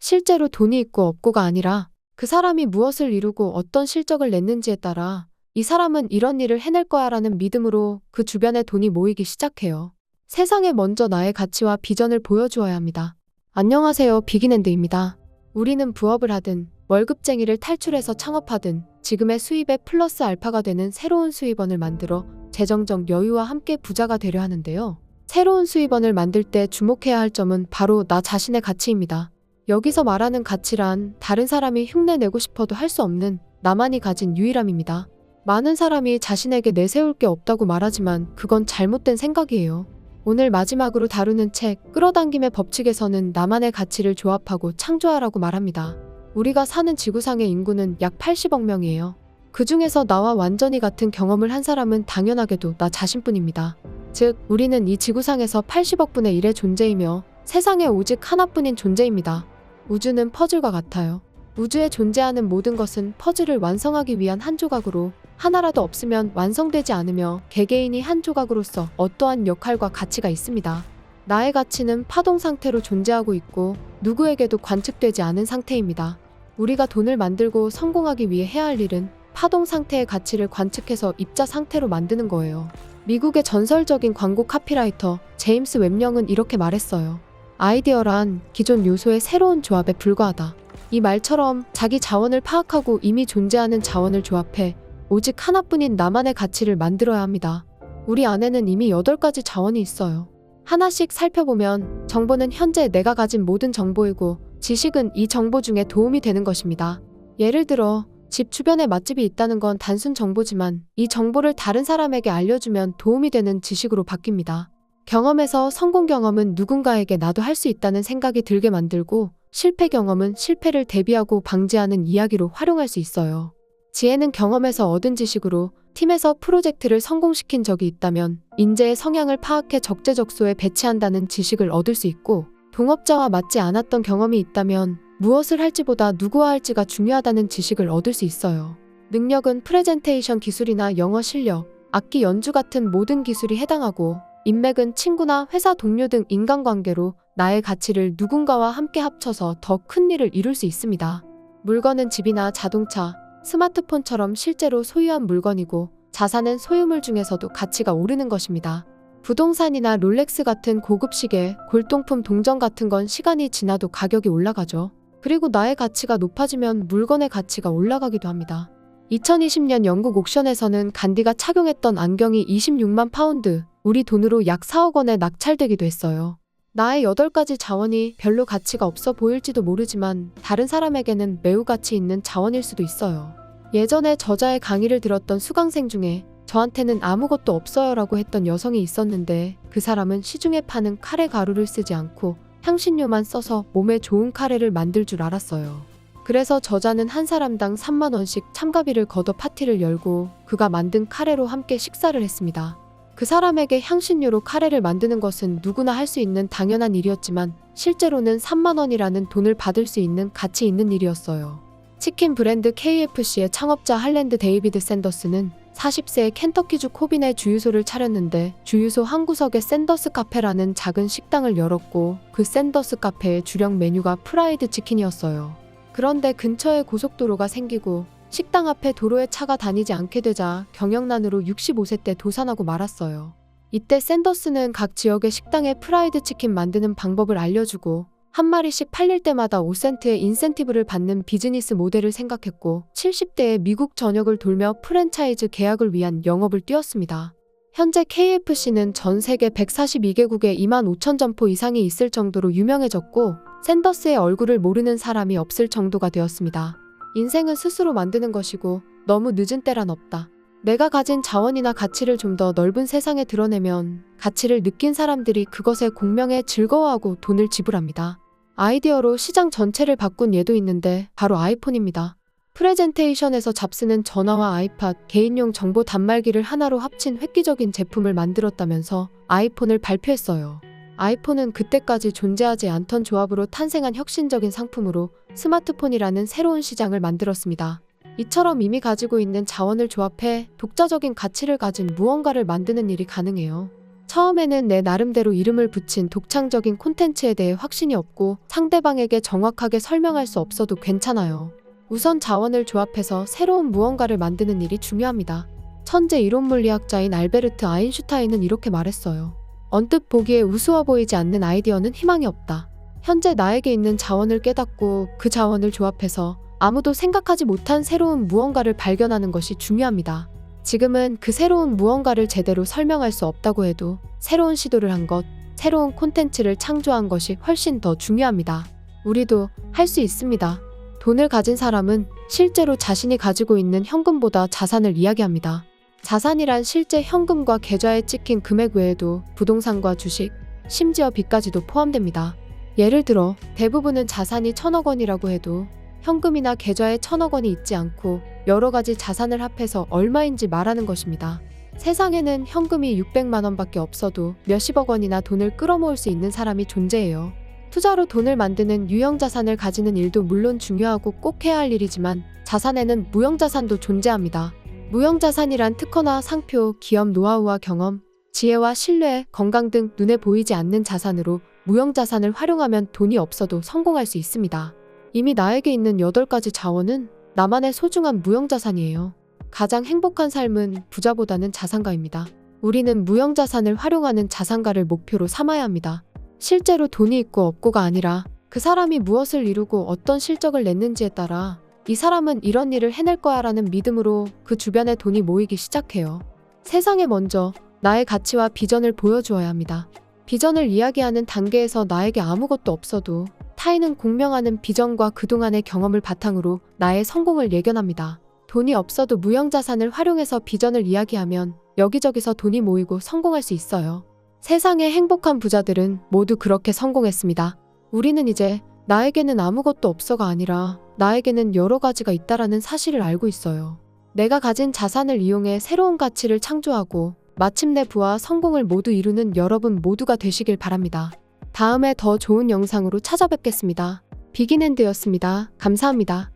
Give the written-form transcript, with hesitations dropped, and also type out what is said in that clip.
실제로 돈이 있고 없고가 아니라 그 사람이 무엇을 이루고 어떤 실적을 냈는지에 따라 이 사람은 이런 일을 해낼 거야 라는 믿음으로 그 주변에 돈이 모이기 시작해요. 세상에 먼저 나의 가치와 비전을 보여주어야 합니다. 안녕하세요, 비기낸드입니다. 우리는 부업을 하든 월급쟁이를 탈출해서 창업하든 지금의 수입에 플러스 알파가 되는 새로운 수입원을 만들어 재정적 여유와 함께 부자가 되려 하는데요. 새로운 수입원을 만들 때 주목해야 할 점은 바로 나 자신의 가치입니다. 여기서 말하는 가치란 다른 사람이 흉내내고 싶어도 할 수 없는 나만이 가진 유일함입니다. 많은 사람이 자신에게 내세울 게 없다고 말하지만 그건 잘못된 생각이에요. 오늘 마지막으로 다루는 책 끌어당김의 법칙에서는 나만의 가치를 조합하고 창조하라고 말합니다. 우리가 사는 지구상의 인구는 약 80억 명이에요. 그 중에서 나와 완전히 같은 경험을 한 사람은 당연하게도 나 자신뿐입니다. 즉, 우리는 이 지구상에서 80억 분의 1의 존재이며 세상에 오직 하나뿐인 존재입니다. 우주는 퍼즐과 같아요. 우주에 존재하는 모든 것은 퍼즐을 완성하기 위한 한 조각으로 하나라도 없으면 완성되지 않으며 개개인이 한 조각으로서 어떠한 역할과 가치가 있습니다. 나의 가치는 파동 상태로 존재하고 있고 누구에게도 관측되지 않은 상태입니다. 우리가 돈을 만들고 성공하기 위해 해야 할 일은 파동 상태의 가치를 관측해서 입자 상태로 만드는 거예요. 미국의 전설적인 광고 카피라이터 제임스 웹령은 이렇게 말했어요. 아이디어란 기존 요소의 새로운 조합에 불과하다. 이 말처럼 자기 자원을 파악하고 이미 존재하는 자원을 조합해 오직 하나뿐인 나만의 가치를 만들어야 합니다. 우리 안에는 이미 8가지 자원이 있어요. 하나씩 살펴보면 정보는 현재 내가 가진 모든 정보이고 지식은 이 정보 중에 도움이 되는 것입니다. 예를 들어 집 주변에 맛집이 있다는 건 단순 정보지만 이 정보를 다른 사람에게 알려주면 도움이 되는 지식으로 바뀝니다. 경험에서 성공 경험은 누군가에게 나도 할 수 있다는 생각이 들게 만들고 실패 경험은 실패를 대비하고 방지하는 이야기로 활용할 수 있어요. 지혜는 경험에서 얻은 지식으로 팀에서 프로젝트를 성공시킨 적이 있다면 인재의 성향을 파악해 적재적소에 배치한다는 지식을 얻을 수 있고 동업자와 맞지 않았던 경험이 있다면 무엇을 할지보다 누구와 할지가 중요하다는 지식을 얻을 수 있어요. 능력은 프레젠테이션 기술이나 영어 실력, 악기 연주 같은 모든 기술이 해당하고 인맥은 친구나 회사 동료 등 인간관계로 나의 가치를 누군가와 함께 합쳐서 더 큰 일을 이룰 수 있습니다. 물건은 집이나 자동차, 스마트폰처럼 실제로 소유한 물건이고 자산은 소유물 중에서도 가치가 오르는 것입니다. 부동산이나 롤렉스 같은 고급 시계, 골동품 동전 같은 건 시간이 지나도 가격이 올라가죠. 그리고 나의 가치가 높아지면 물건의 가치가 올라가기도 합니다. 2020년 영국 옥션에서는 간디가 착용했던 안경이 26만 파운드, 우리 돈으로 약 4억 원에 낙찰되기도 했어요. 나의 8가지 자원이 별로 가치가 없어 보일지도 모르지만 다른 사람에게는 매우 가치 있는 자원일 수도 있어요. 예전에 저자의 강의를 들었던 수강생 중에 저한테는 아무것도 없어요 라고 했던 여성이 있었는데 그 사람은 시중에 파는 카레 가루를 쓰지 않고 향신료만 써서 몸에 좋은 카레를 만들 줄 알았어요. 그래서 저자는 한 사람당 3만 원씩 참가비를 걷어 파티를 열고 그가 만든 카레로 함께 식사를 했습니다. 그 사람에게 향신료로 카레를 만드는 것은 누구나 할 수 있는 당연한 일이었지만 실제로는 3만 원이라는 돈을 받을 수 있는 가치 있는 일이었어요. 치킨 브랜드 KFC의 창업자 할랜드 데이비드 샌더스는 40세의 켄터키주 코빈에 주유소를 차렸는데 주유소 한 구석에 샌더스 카페라는 작은 식당을 열었고 그 샌더스 카페의 주력 메뉴가 프라이드 치킨이었어요. 그런데 근처에 고속도로가 생기고 식당 앞에 도로에 차가 다니지 않게 되자 경영난으로 65세 때 도산하고 말았어요. 이때 샌더스는 각 지역의 식당에 프라이드 치킨 만드는 방법을 알려주고 한 마리씩 팔릴 때마다 5센트의 인센티브를 받는 비즈니스 모델을 생각했고 70대에 미국 전역을 돌며 프랜차이즈 계약을 위한 영업을 뛰었습니다. 현재 KFC는 전 세계 142개국에 2만 5천 점포 이상이 있을 정도로 유명해졌고 샌더스의 얼굴을 모르는 사람이 없을 정도가 되었습니다. 인생은 스스로 만드는 것이고 너무 늦은 때란 없다. 내가 가진 자원이나 가치를 좀 더 넓은 세상에 드러내면 가치를 느낀 사람들이 그것에 공명해 즐거워하고 돈을 지불합니다. 아이디어로 시장 전체를 바꾼 예도 있는데 바로 아이폰입니다. 프레젠테이션에서 잡스는 전화와 아이팟, 개인용 정보 단말기를 하나로 합친 획기적인 제품을 만들었다면서 아이폰을 발표했어요. 아이폰은 그때까지 존재하지 않던 조합으로 탄생한 혁신적인 상품으로 스마트폰이라는 새로운 시장을 만들었습니다. 이처럼 이미 가지고 있는 자원을 조합해 독자적인 가치를 가진 무언가를 만드는 일이 가능해요. 처음에는 내 나름대로 이름을 붙인 독창적인 콘텐츠에 대해 확신이 없고 상대방에게 정확하게 설명할 수 없어도 괜찮아요. 우선 자원을 조합해서 새로운 무언가를 만드는 일이 중요합니다. 천재 이론물리학자인 알베르트 아인슈타인은 이렇게 말했어요. 언뜻 보기에 우스워 보이지 않는 아이디어는 희망이 없다. 현재 나에게 있는 자원을 깨닫고 그 자원을 조합해서 아무도 생각하지 못한 새로운 무언가를 발견하는 것이 중요합니다. 지금은 그 새로운 무언가를 제대로 설명할 수 없다고 해도 새로운 시도를 한 것, 새로운 콘텐츠를 창조한 것이 훨씬 더 중요합니다. 우리도 할 수 있습니다. 돈을 가진 사람은 실제로 자신이 가지고 있는 현금보다 자산을 이야기합니다. 자산이란 실제 현금과 계좌에 찍힌 금액 외에도 부동산과 주식, 심지어 빚까지도 포함됩니다. 예를 들어 대부분은 자산이 1,000억 원이라고 해도 현금이나 계좌에 1,000억 원이 있지 않고 여러 가지 자산을 합해서 얼마인지 말하는 것입니다. 세상에는 현금이 600만 원밖에 없어도 몇십억 원이나 돈을 끌어모을 수 있는 사람이 존재해요. 투자로 돈을 만드는 유형자산을 가지는 일도 물론 중요하고 꼭 해야 할 일이지만 자산에는 무형자산도 존재합니다. 무형자산이란 특허나 상표, 기업 노하우와 경험, 지혜와 신뢰, 건강 등 눈에 보이지 않는 자산으로 무형자산을 활용하면 돈이 없어도 성공할 수 있습니다. 이미 나에게 있는 8가지 자원은 나만의 소중한 무형자산이에요. 가장 행복한 삶은 부자보다는 자산가입니다. 우리는 무형자산을 활용하는 자산가를 목표로 삼아야 합니다. 실제로 돈이 있고 없고가 아니라 그 사람이 무엇을 이루고 어떤 실적을 냈는지에 따라 이 사람은 이런 일을 해낼 거야 라는 믿음으로 그 주변에 돈이 모이기 시작해요. 세상에 먼저 나의 가치와 비전을 보여주어야 합니다. 비전을 이야기하는 단계에서 나에게 아무것도 없어도 타인은 공명하는 비전과 그동안의 경험을 바탕으로 나의 성공을 예견합니다. 돈이 없어도 무형자산을 활용해서 비전을 이야기하면 여기저기서 돈이 모이고 성공할 수 있어요. 세상의 행복한 부자들은 모두 그렇게 성공했습니다. 우리는 이제 나에게는 아무것도 없어가 아니라 나에게는 여러 가지가 있다라는 사실을 알고 있어요. 내가 가진 자산을 이용해 새로운 가치를 창조하고 마침내 부와 성공을 모두 이루는 여러분 모두가 되시길 바랍니다. 다음에 더 좋은 영상으로 찾아뵙겠습니다. 비긴앤드였습니다. 감사합니다.